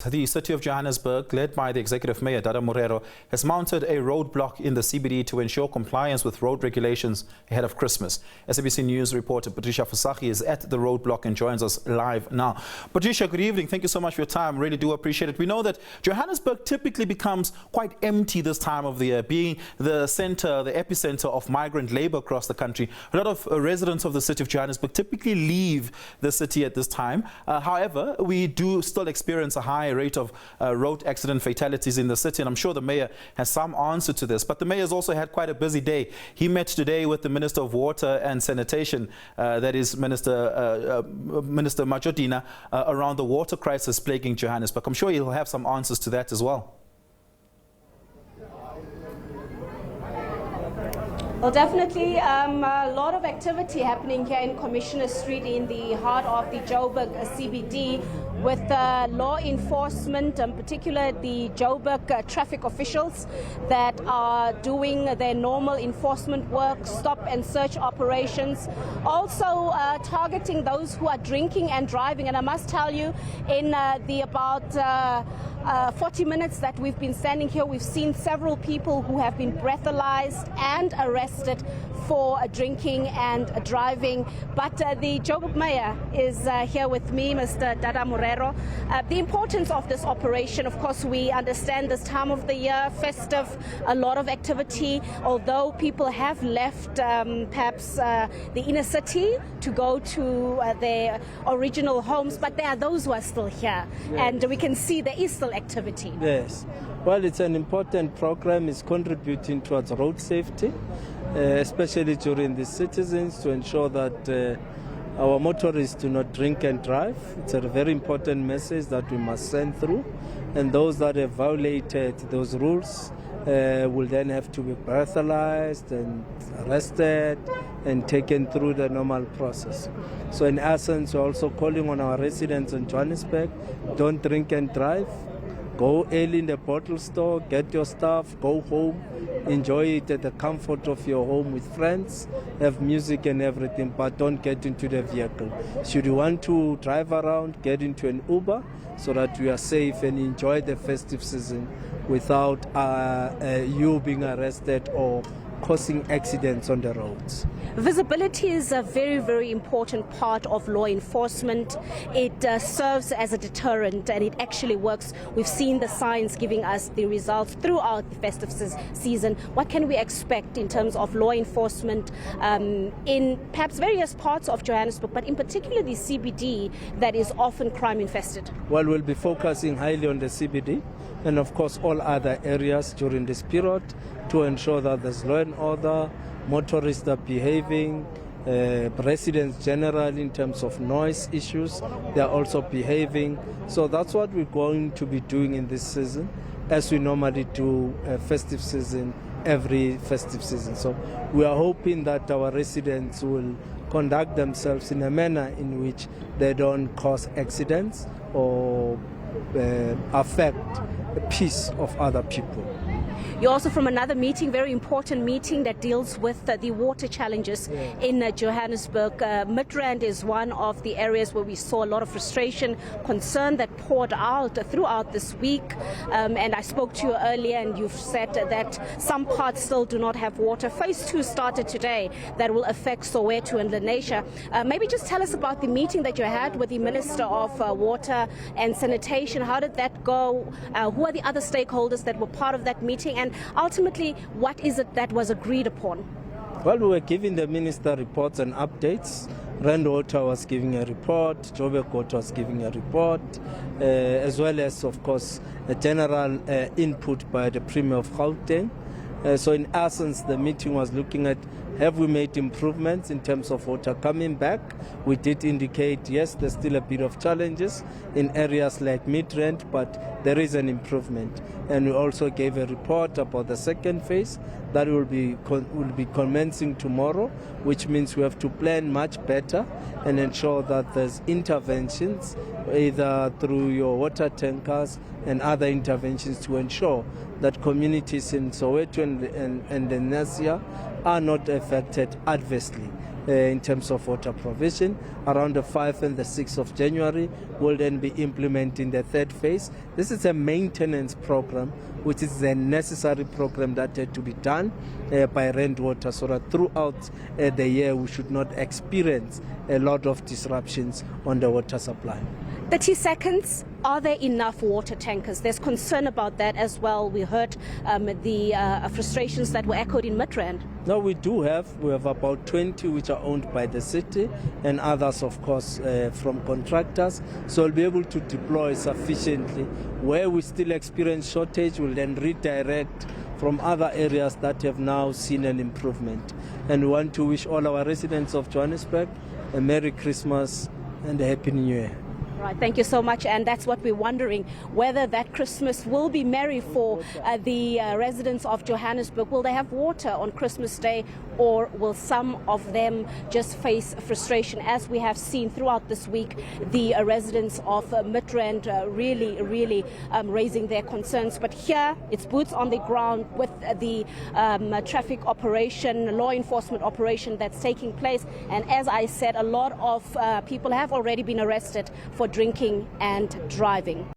The City of Johannesburg, led by the Executive Mayor Dada Morero, has mounted a roadblock in the CBD to ensure compliance with road regulations ahead of Christmas. SABC News Reporter Patricia Visagie is at the roadblock and joins us live now. Patricia, good evening. Thank you so much for your time. Really do appreciate it. We know that Johannesburg typically becomes quite empty this time of the year, being the center, the epicenter of migrant labor across the country. A lot of residents of the City of Johannesburg typically leave the city at this time. However, we do still experience a high rate of road accident fatalities in the city, and I'm sure the mayor has some answer to this. But the mayor has also had quite a busy day. He met today with the Minister of Water and Sanitation, that is Minister Majodina, around the water crisis plaguing Johannesburg. I'm sure he'll have some answers to that as well. Well, definitely a lot of activity happening here in Commissioner Street in the heart of the Joburg CBD with law enforcement, in particular the Joburg traffic officials that are doing their normal enforcement work, stop and search operations, also targeting those who are drinking and driving. And I must tell you, in the about 40 minutes that we've been standing here, we've seen several people who have been breathalyzed and arrested for drinking and driving. But the Joburg mayor is here with me, Mr. Dada Morero. The importance of this operation, of course, we understand this time of the year, festive, a lot of activity, although people have left perhaps the inner city to go to their original homes, but there are those who are still here. Yes. And we can see there is still activity. Yes. Well, it's an important program. It's contributing towards road safety, especially during the citizens, to ensure that our motorists do not drink and drive. It's a very important message that we must send through. And those that have violated those rules will then have to be breathalyzed and arrested and taken through the normal process. So in essence, we're also calling on our residents in Johannesburg, don't drink and drive. Go early in the bottle store, get your stuff, go home, enjoy it at the comfort of your home with friends, have music and everything, but don't get into the vehicle. Should you want to drive around, get into an Uber so that we are safe and enjoy the festive season without you being arrested or causing accidents on the roads. Visibility is a very, very important part of law enforcement. It serves as a deterrent, and it actually works. We've seen the signs giving us the results throughout the festive season. What can we expect in terms of law enforcement in perhaps various parts of Johannesburg, but in particular the CBD that is often crime infested? Well, we'll be focusing highly on the CBD and of course all other areas during this period to ensure that there's law and order, motorists are behaving, residents generally in terms of noise issues, they're also behaving. So that's what we're going to be doing in this season, as we normally do a festive season, every festive season. So we are hoping that our residents will conduct themselves in a manner in which they don't cause accidents or affect the peace of other people. You're also from another meeting, very important meeting that deals with the water challenges in Johannesburg. Midrand is one of the areas where we saw a lot of frustration, concern that poured out throughout this week. And I spoke to you earlier and you've said that some parts still do not have water. Phase 2 started today that will affect Soweto and Lenasia. Maybe just tell us about the meeting that you had with the Minister of Water and Sanitation. How did that go? Who are the other stakeholders that were part of that meeting? And ultimately, what is it that was agreed upon? Well, we were giving the minister reports and updates. Rand Water was giving a report, Joburg Water was giving a report, as well as, of course, a general input by the Premier of Gauteng. So in essence, the meeting was looking at, have we made improvements in terms of water coming back? We did indicate, yes, there's still a bit of challenges in areas like Midrand, but there is an improvement. And we also gave a report about the second phase that will be commencing tomorrow, which means we have to plan much better and ensure that there's interventions, either through your water tankers and other interventions, to ensure that communities in Soweto and Lenasia are not affected adversely in terms of water provision. Around the 5th and the 6th of January, we'll then be implementing the third phase. This is a maintenance program, which is a necessary program that had to be done by Randwater, so that throughout the year we should not experience a lot of disruptions on the water supply. 30 seconds. Are there enough water tankers? There's concern about that as well. We heard the frustrations that were echoed in Midrand. No, we have about 20 which are owned by the city, and others, of course, from contractors. So we'll be able to deploy sufficiently. Where we still experience shortage, we'll then redirect from other areas that have now seen an improvement. And we want to wish all our residents of Johannesburg a Merry Christmas and a Happy New Year. Right, thank you so much. And that's what we're wondering, whether that Christmas will be merry for the residents of Johannesburg. Will they have water on Christmas Day, or will some of them just face frustration? As we have seen throughout this week, the residents of Midrand really raising their concerns. But here, it's boots on the ground with the traffic operation, law enforcement operation that's taking place. And as I said, a lot of people have already been arrested for drinking and driving.